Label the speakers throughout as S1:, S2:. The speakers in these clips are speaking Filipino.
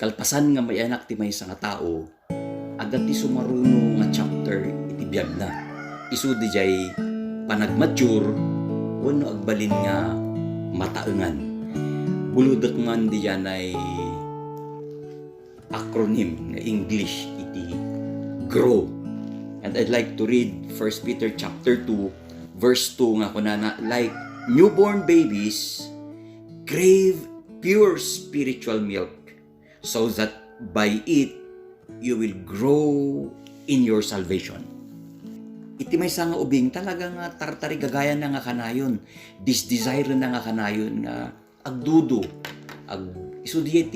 S1: Kalpasan nga may anak ti maysa nga tao, agad ti sumaruno nga chapter iti biyag na. Isu di jay panagmature wenno agbalin nga mataengan. Buludek man di yan ay acronym nga English iti grow. And I'd like to read 1 Peter chapter 2 verse 2 nga kunana, like newborn babies crave pure spiritual milk so that by it you will grow in your salvation. Iti may nga ubing talaga nga tartari gagayan na nga kanayon, desire na nga kanayon nga agdudo, isudiya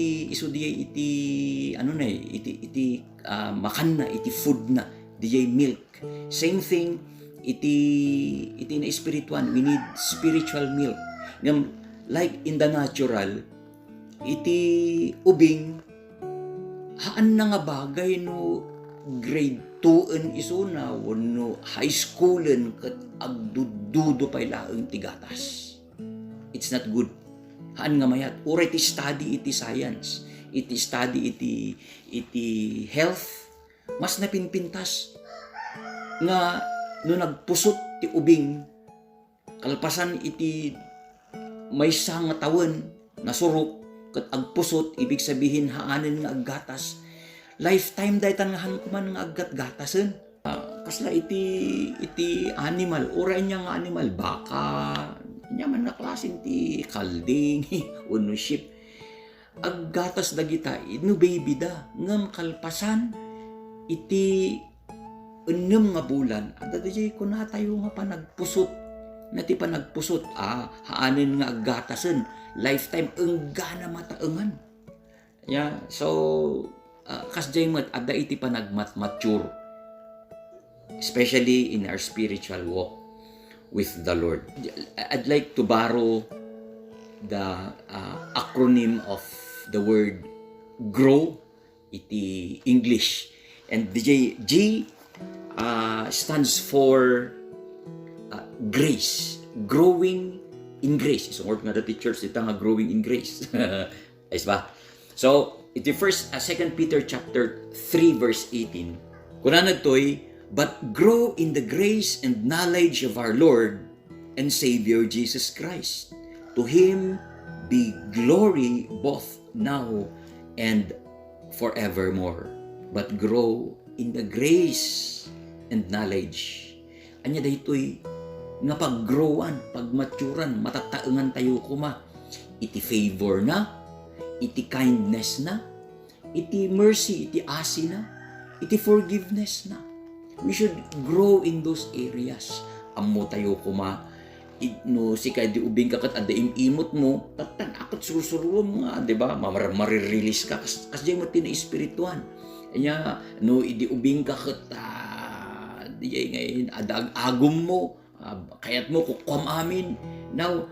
S1: iti ano na iti makan na iti food na DJ milk. Same thing iti na spiritual, we need spiritual milk. Like in the natural, iti ubing haan na nga bagay no grade 2 en iso na wano high school en ket agdududo pay laeng ti gatas. It's not good. Haan nga mayat uray ti study iti science, iti study iti health, mas napinpintas nga no nagpusot ti ubing kalpasan iti maysa nga tawen nasurok ket agpusot, ibig sabihin haanen nga aggatas. Lifetime daytan nga hankuman nga aggat-gatasen. Kasla iti animal, uray niya nga animal, baka, niya man na klasin ti kalding, uno sheep. Aggatas dagita, no baby da, ngam kalpasan, iti enam nga bulan, at dadajay ko na tayo nga panagpusot, na ti panagpusot, haanen nga aggatasen, lifetime enggana mataengan. Yeah, so kasjay mat adda iti panagmat-mature, especially in our spiritual walk with the Lord. I'd like to borrow the acronym of the word grow iti English, and G stands for grace, growing in grace. So work nga the teachers ita nga growing in grace. Ayos ba? So iti first 2 Peter chapter 3 verse 18. Kunana toy, but grow in the grace and knowledge of our Lord and Savior Jesus Christ. To him be glory both now and forevermore. But grow in the grace and knowledge. Anya daytoy nga paggrowan, pagmaturan, matataengan tayo kuma. Iti favor na, iti kindness na, iti mercy, iti asi na, iti forgiveness na. We should grow in those areas. Ammo tayo kuma, no sikay di ubing ka kat adaim imot mo, tatan akot surusuruom nga, di ba? Marirelease ka, kasjay mo tina espirituan. Anya, no idi ubing ka kat, di ngayon, adag agom mo, kayat mo kukum amin. Now,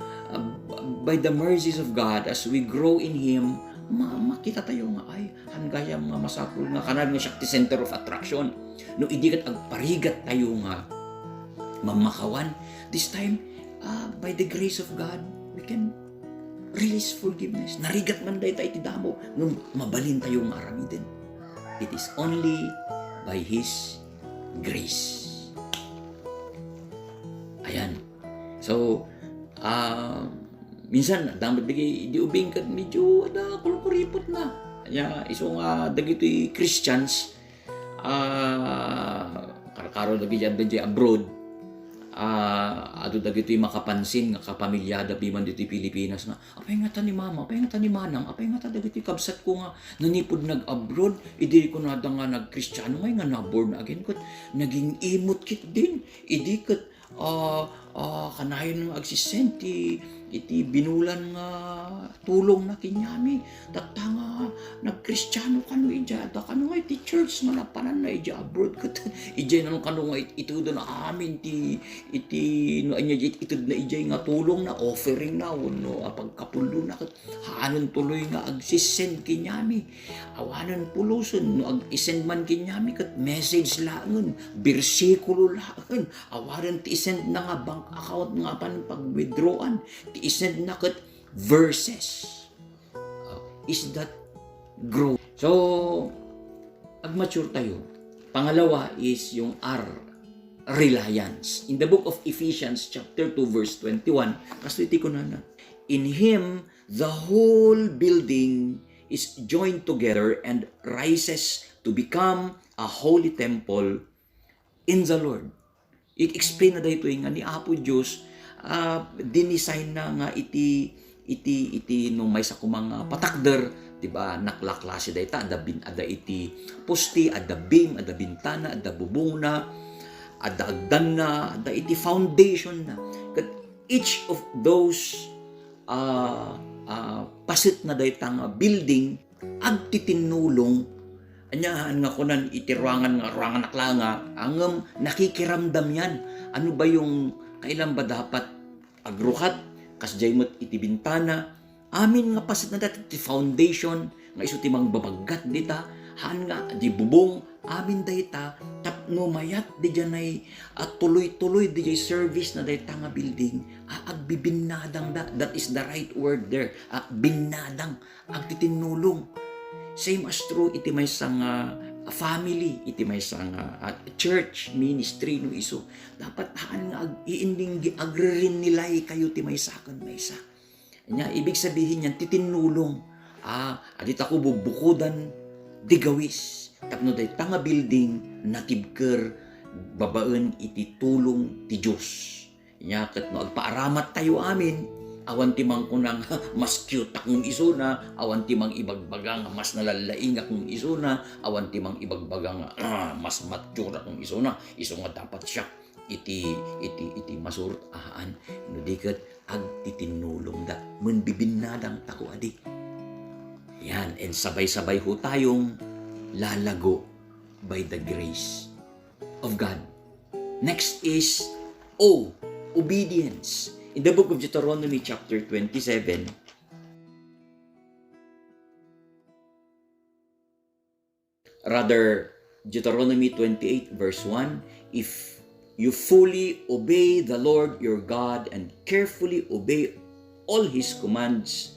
S1: by the mercies of God, as we grow in Him, makita tayo nga ay hangaya mga masapul nga kanag nga Shakti Center of Attraction. No idikat agparigat tayo nga mamakawan. This time, by the grace of God, we can release forgiveness. Narigat man dahi tayo iti damo, nung mabalin tayo nga aramidin. It is only by His grace. Ayan. So, minsan, damot di ubing kat medyo kulkuripot na. Kaya, iso nga, dagito'y Christians, karakaro lagi dyan abroad, ado dagito'y makapansin, nga kapamilyada, piman dito'y Pilipinas, nga, apay nga ta ni mama, apay nga ta ni manang, apay nga ta dagito'y kabsat ko nga, nanipod nag-abroad, idi ko na nga nag-Kristiyano, may nga na-born again, kat naging imot kit din, idi kat, kanayon nga agsisenti, iti binulan nga tulong na kinyami, tatta nga nagkristyano kano ija, da kano nga iti church nga napanan na ija abroad kat ija na kano nga ito na amin iti no anya ito na ija nga tulong na offering na no pagkapulo na kat hanon tuloy nga agsisend kinyami, awanan puloson no ag-isend man kinyami kat message laangon, bersikulo laangon, awanan ti isend na nga bank account nga pan pag-withdrawan, ti isend na kat verses. Is that grow? So, ag-mature tayo. Pangalawa is yung R, reliance. In the book of Ephesians chapter 2 verse 21, kasuliti ko na. In Him, the whole building is joined together and rises to become a holy temple in the Lord. I-explain na dito nga ni Apo Diyos, dinisign na nga iti nung may sa kumang patakder, diba, naklaklase dayta, ada iti posti, ada beam, ada bintana, ada bubong na, ada agdan na, ada iti foundation na. Each of those pasit na daytang building agtitinulong anyahan nga kunan iti ruangan naklanga angem nakikiramdam yan. Ano ba yung kailan ba dapat agrukat kasjay mo't iti bintana amin nga pasit na dati iti foundation nga iso timang babaggat dita haan nga di bubong amin dayta tapno mayat di janay at tuloy-tuloy di jay service na dayta nga building agbibinadang that is the right word there binadang agtitinulong. Same as true iti may sang family, iti may sang church, ministry no iso. Dapat haan nga iinding agrerin nilay kayo ti may sakon may sa. Nya ibig sabihin yan titinulong. Adit ako bubukudan di gawis. Tapno day tanga building natibker babaen iti tulong ti Dios. Nya ket no agpaaramat tayo amin. Awan timang kunang mas cute akong isuna, awan timang ibagbagang mas nalalaing akong isuna, awan timang ibagbagang mas mature akong isuna, iso nga dapat siya iti masurot ahaan. Nudikat agtitinulong dat menbibinadang tako adi. Yan, and sabay-sabay ho tayong lalago by the grace of God. Next is O, obedience. In the book of Deuteronomy chapter 27, rather Deuteronomy 28 verse 1, if you fully obey the Lord your God and carefully obey all His commands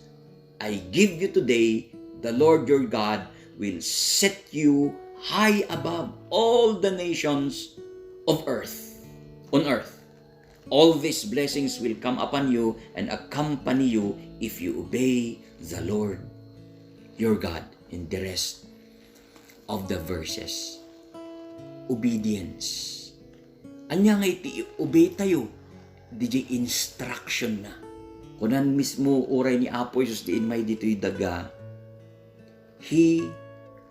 S1: I give you today, the Lord your God will set you high above all the nations of earth, on earth. All these blessings will come upon you and accompany you if you obey the Lord your God. In the rest of the verses, obedience. Anya nga iti obey tayo, di instruction na. Kunan mismo oray ni Apo Jesus diin may dito'y daga, He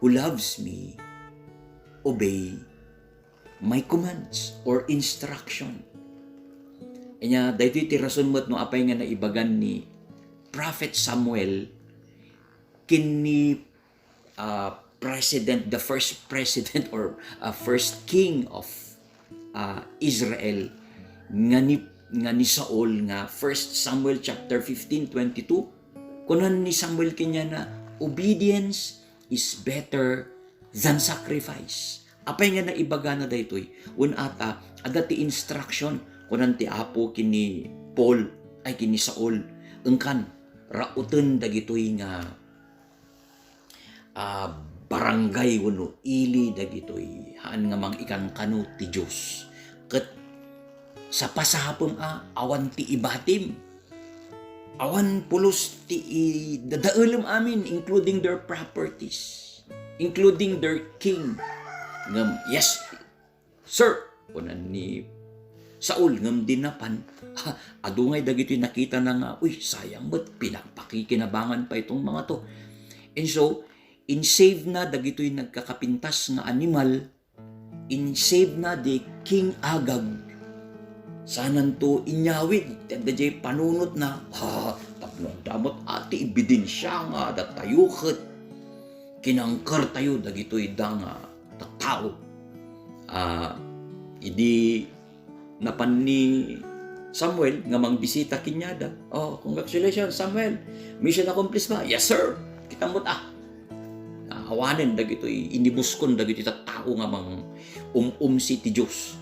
S1: who loves me, obey my commands or instruction. Kanya, dahito iti rason mo't no apay nga naibagan ni Prophet Samuel kini president, the first president or first king of Israel nga ni Saul nga 1 Samuel chapter 15:22 kunan ni Samuel kanya na obedience is better than sacrifice. Apay nga naibaga na daytoy unata adati instruction kunan ti Apo kini Paul ay kini Saul engkan rauten dagitoy nga barangay wenno ili dagitoy haan nga mang ikan kanu ti Dios ket sa pasahapon awan ti ibatim awan pulos ti dadaelem amin including their properties including their king ngam yes sir kunan ni Saul ngam dinapan adungay dagitoy nakita na nga uy sayang ba't pinagpakikinabangan pa itong mga to. And so in save na dagitoy nagkakapintas nga animal in save na di King Agag sanan to inyawid dadjay panunot na tapno damot ati ebidensya nga datayuket kinangker tayo dagitoy dang tattao idi napan ni Samuel nga mangbisita kinyada. Oh, congratulations Samuel. Mission accomplished ba? Yes sir. Kita mo't awanen dagitoy inibuskon dagitoy tattao nga mang si ti Dios.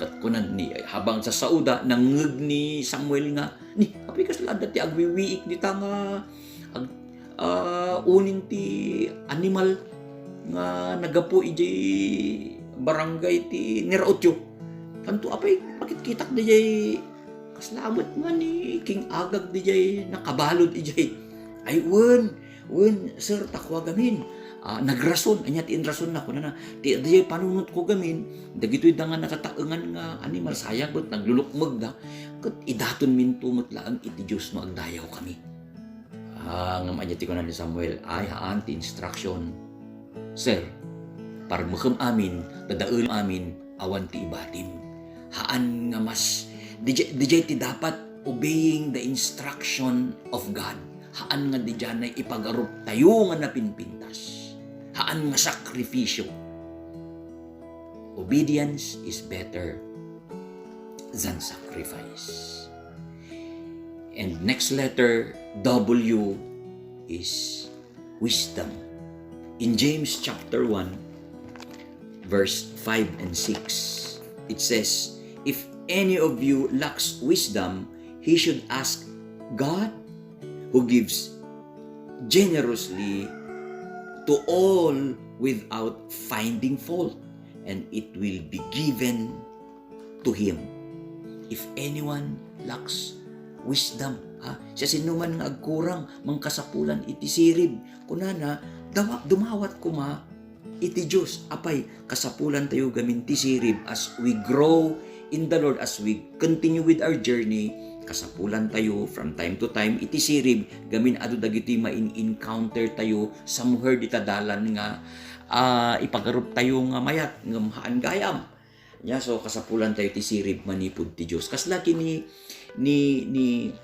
S1: Kat kunan ni habang sa sauda nangeg ni Samuel nga ni api kas lada ti agwiwiik dita nga unin ti animal nga nagapo iji barangay ti Nirautyo. Kanto apay makitkitak dijay kaslamat nga ni King Agag dijay nakabalod ijay. Ay wen sir takwa gamin. Nagrason anya ti inrason na kuno na ti dijay panunot ko gamin dagitoy da nga nakataengan nga animal sayang bet naglulukmeg da ket idaton min tumutlaang iti Dios no agdayaw kami. Ngam anya ti kunan ni Samuel ay haan ti instruction. Sir, parmukham amin, dadaul amin, awan ti ibatim. Haan nga mas, dijay ti dapat obeying the instruction of God. Haan nga diyan ay ipagarup tayo nga napinpintas. Haan nga sakripisyo. Obedience is better than sacrifice. And next letter, W, is wisdom. In James chapter 1, verse 5 and 6, it says, if any of you lacks wisdom, he should ask God, who gives generously to all without finding fault, and it will be given to him. If anyone lacks wisdom, siya sinuman nga agkurang mangkasapulan iti sirib, kunana dumawat kuma iti Diyos apay kasapulan tayo gamin ti sirib as we grow in the Lord, as we continue with our journey. Kasapulan tayo from time to time iti sirib gamin adu dagiti ma-encounter tayo somewhere ditadalan nga ipagarup tayo nga mayat nga mahaan gayam. So kasapulan tayo ti sirib manipud ti Diyos. Kaslaki ni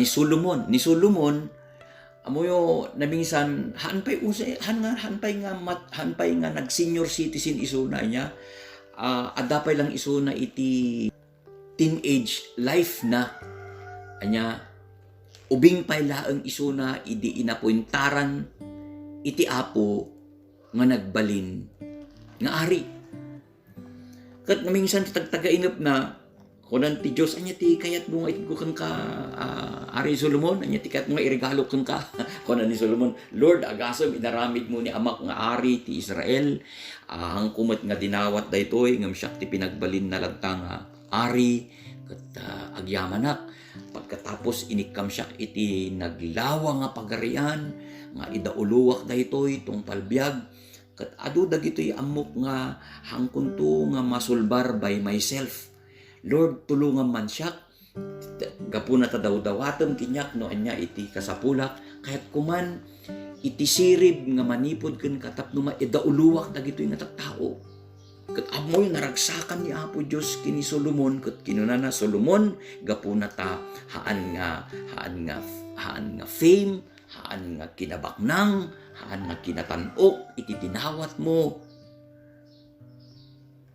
S1: Solomon. Ni Solomon amoyo nabingsan hanpay nga nag senior citizen isuna niya. Adapay lang isuna iti teenage life na anya ubing pay laeng isuna idi inapointaran iti apo nga nagbalin nga ari. Kat namingsan ti tagtagainep na kunan ti Diyos anya ti kayat mo nga itgukan ka Ari Solomon, anya ti kayat mo nga irigalo kan ka. Kunan ni Solomon, Lord agasam inaramid mo ni amak nga ari ti Israel, ang kumet nga dinawat daytoy ngam siya ti pinagbalin na lagtang ari ket agyamanak. Pagkatapos inikam siya iti naglawa nga pagarian nga idauluwak daytoy tungpal biag ket adu dagitoy amok nga hangkunto nga masulbar by myself. Lord, tulungan man siya. Gapuna ta daw-dawatem kinyak no anya iti kasapulak. Kahit kuman iti sirib nga manipod ken katapno maidauluwak dagitoy nga tattao. Ket amoy naragsakan ni Apo Dios kini Solomon ket kinunana Solomon gapuna ta haan nga fame, haan nga kinabaknang, haan nga kinatan-ok iti dinawat mo.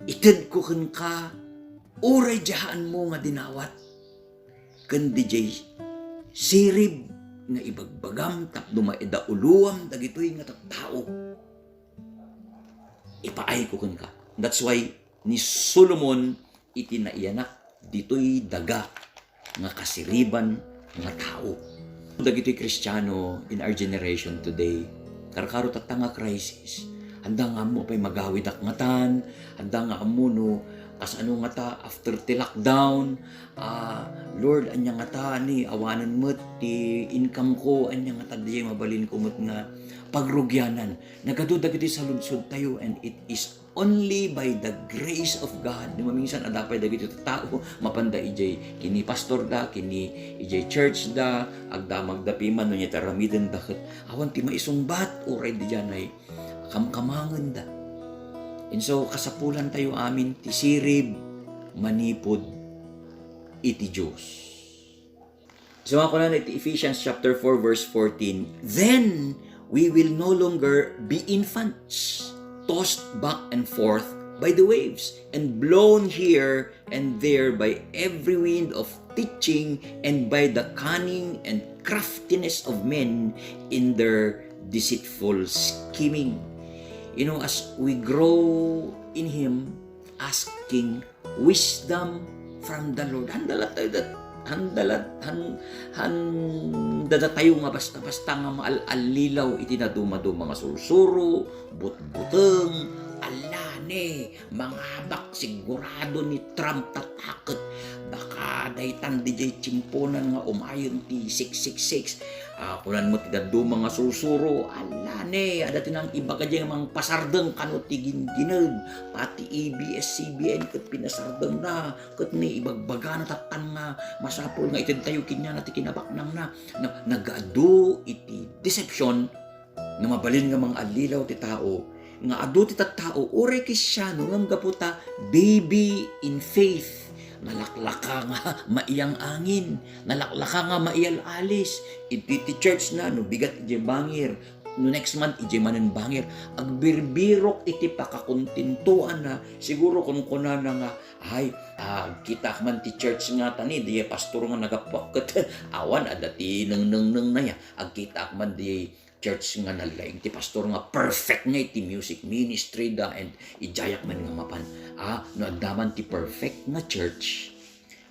S1: Ited ko ken ka uray jahaan mo nga dinawat ken dijay sirib nga ibagbagam tapno maidauluam dagitoy nga tattao. Ipaay ko ken ka. That's why ni Solomon iti naiyanak ditoy daga nga kasiriban nga tao. Dagitoy Kristiyano in our generation today, karkaro tatanga crisis. Handa nga mo pay magawid akngatan, handa nga mo no as ano nga ta after ti lockdown, Lord anya nga ta ni awanan mo ti income ko, anya nga ta di mabalin ko mo't nga pagrugyanan. Nagadudag iti sa lunsod tayo, and it is only by the grace of God. Di maminsan adapay dagiti tao mapanda ijay kini pastor da, kini ijay church da, agda magdapiman no nya taramiden da ket awan ti maisungbat uray di janay kamkamangen da. And so, kasapulan tayo amin, ti sirib, manipod, iti Diyos. So, ako na iti Ephesians chapter 4, verse 14, then we will no longer be infants, tossed back and forth by the waves, and blown here and there by every wind of teaching, and by the cunning and craftiness of men in their deceitful scheming. You know, as we grow in Him, asking wisdom from the Lord. Handala tayo that Handada tayo nga basta-basta nga maal-alilaw iti na dumado mga sursuro, but-buteng, alane, mga habak sigurado ni Trump tatakot. Baka daytan di jay chimponan nga umayon ti 666. Kunan mo ti dadu mga sursuro, alane, ada tinang iba ka dyan mga pasardeng kano ti ginginag. Pati ABS-CBN kat pinasardeng na, kat ni ibagbaga na tatan nga masapol nga itid tayo kinya na ti kinabaknang na nagado iti deception na mabalin nga mga alilaw ti tao nga adu ti tao ore Kristyano ngam gaputa baby in faith. Nalaklaka nga maiyang angin, nalaklaka nga maiyal alis. Iti church na no bigat iti bangir. No next month iti manen bangir. Agbirbirok iti pakakontintuan na siguro kung kuna na nga ay kita man ti church nga tani di pastor nga nagapaket awan adati nang na ya. Agkita man di church nga nalaing ti pastor nga perfect nga iti music ministry da and ijayak man nga mapan no addaman ti perfect nga church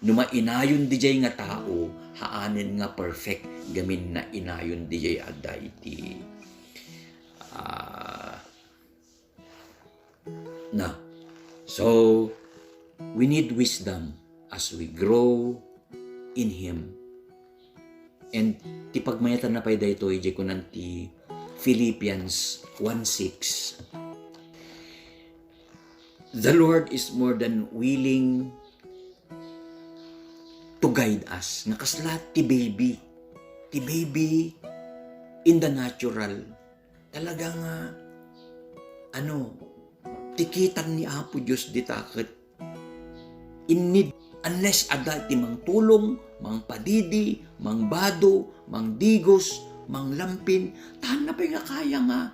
S1: no mainayon dijay nga tao haanen nga perfect gamin na inayon dijay adda iti na so we need wisdom as we grow in Him. And ti pagmayatan na pay dayto ije kunan ti Philippians 1:6. The Lord is more than willing to guide us. Nakaslat ti baby. Ti baby in the natural. Talaga nga tikitan ni Apo Diyos ditakit. In need unless ada ti mang tulong, mang padidi, mang bado, mang digos, mang lampin, hanapay nga kaya nga,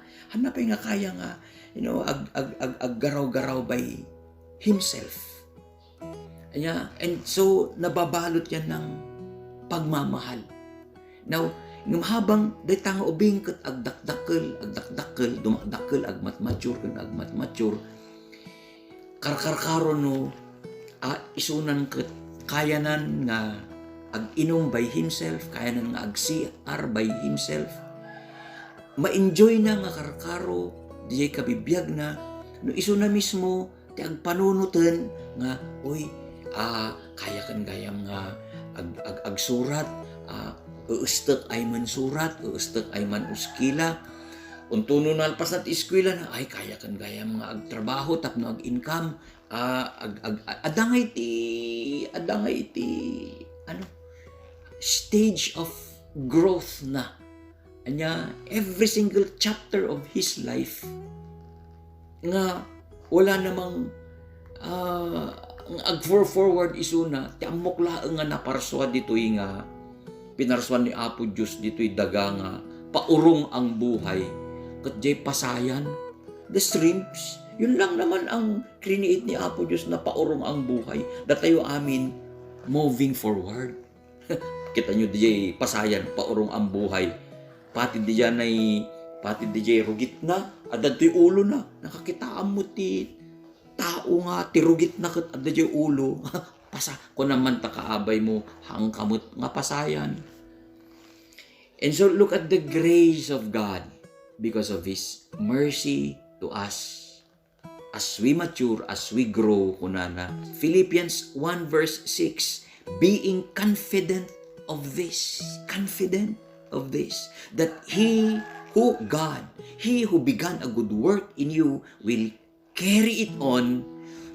S1: aggaraw-garaw by himself. And so, nababalot yan ng pagmamahal. Now, habang day tanga ubing kat agdakdakkel, dumakdakkel, agmatmature, karkarkaro no, isunan kat kayanan nga ag-inom by himself, kayanan nga ag-CR by himself. Ma-enjoy na nga karkaro, di kabibiyag na, no iso na mismo, ti agpanunutan nga, kaya kan gayam nga agsurat, uustek ay man surat, uustek ay man uskila, untuno na alpas na ti eskwela na, kaya kan gayam nga agtrabaho, tapno ag-income, adangay iti stage of growth na anya every single chapter of his life nga wala namang ag-forward isuna ti amok laeng nga naparswa ditoy nga pinarswan ni Apo Dios ditoy daga nga paurong ang buhay ket jay pasayan the streams. Yun lang naman ang create ni Apo Diyos na paurong ang buhay. Datayo amin, moving forward. Kita nyo DJ, pasayan, paurong ang buhay. Pati DJ rugit na, adad to'y ulo na. Nakakitaan mo ti tao nga, ti rugit na kat adad yung ulo. Kung naman takaabay mo, hang kamot nga pasayan. And so look at the grace of God because of His mercy to us. As we mature, as we grow, kunana. Philippians 1:6, being confident of this, that He who began a good work in you will carry it on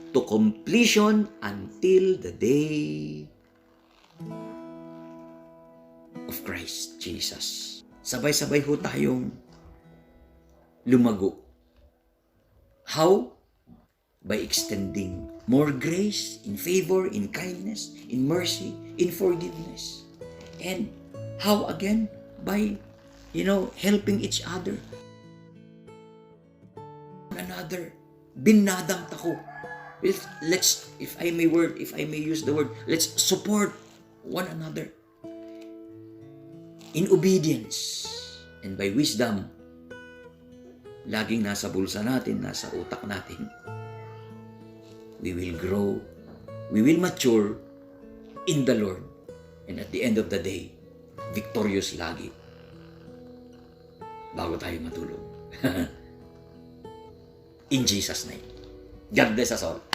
S1: to completion until the day of Christ Jesus. Sabay-sabay ho tayong lumago. How? By extending more grace, in favor, in kindness, in mercy, in forgiveness. And how again? By, helping each other. Another. Binadang tako. Let's, if I may use the word, let's support one another. In obedience and by wisdom, laging nasa bulsa natin, nasa utak natin. We will grow, we will mature in the Lord. And at the end of the day, victorious lagi. Bago tayo matulog. In Jesus' name. God bless us all.